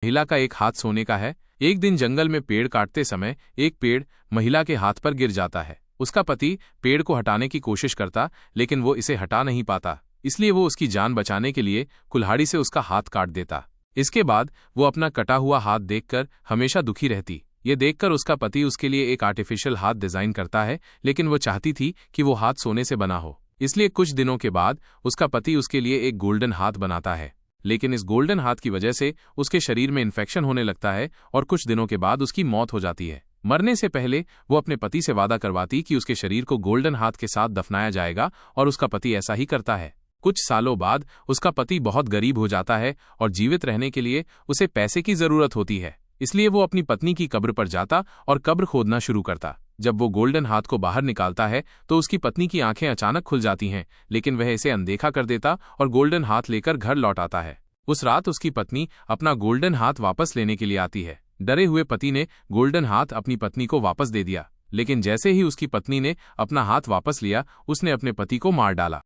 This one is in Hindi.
महिला का एक हाथ सोने का है। एक दिन जंगल में पेड़ काटते समय एक पेड़ महिला के हाथ पर गिर जाता है। उसका पति पेड़ को हटाने की कोशिश करता, लेकिन वो इसे हटा नहीं पाता, इसलिए वो उसकी जान बचाने के लिए कुल्हाड़ी से उसका हाथ काट देता। इसके बाद वो अपना कटा हुआ हाथ देखकर हमेशा दुखी रहती। ये देखकर उसका पति उसके लिए एक आर्टिफिशियल हाथ डिजाइन करता है, लेकिन वो चाहती थी कि वो हाथ सोने से बना हो। इसलिए कुछ दिनों के बाद उसका पति उसके लिए एक गोल्डन हाथ बनाता है। लेकिन इस गोल्डन हाथ की वजह से उसके शरीर में इन्फेक्शन होने लगता है और कुछ दिनों के बाद उसकी मौत हो जाती है। मरने से पहले वो अपने पति से वादा करवाती कि उसके शरीर को गोल्डन हाथ के साथ दफनाया जाएगा, और उसका पति ऐसा ही करता है। कुछ सालों बाद उसका पति बहुत गरीब हो जाता है और जीवित रहने के लिए उसे पैसे की जरूरत होती है। इसलिए वो अपनी पत्नी की कब्र पर जाता और कब्र खोदना शुरू करता। जब वो गोल्डन हाथ को बाहर निकालता है तो उसकी पत्नी की आंखें अचानक खुल जाती हैं, लेकिन वह इसे अनदेखा कर देता और गोल्डन हाथ लेकर घर लौट आता है। उस रात उसकी पत्नी अपना गोल्डन हाथ वापस लेने के लिए आती है। डरे हुए पति ने गोल्डन हाथ अपनी पत्नी को वापस दे दिया, लेकिन जैसे ही उसकी पत्नी ने अपना हाथ वापस लिया, उसने अपने पति को मार डाला।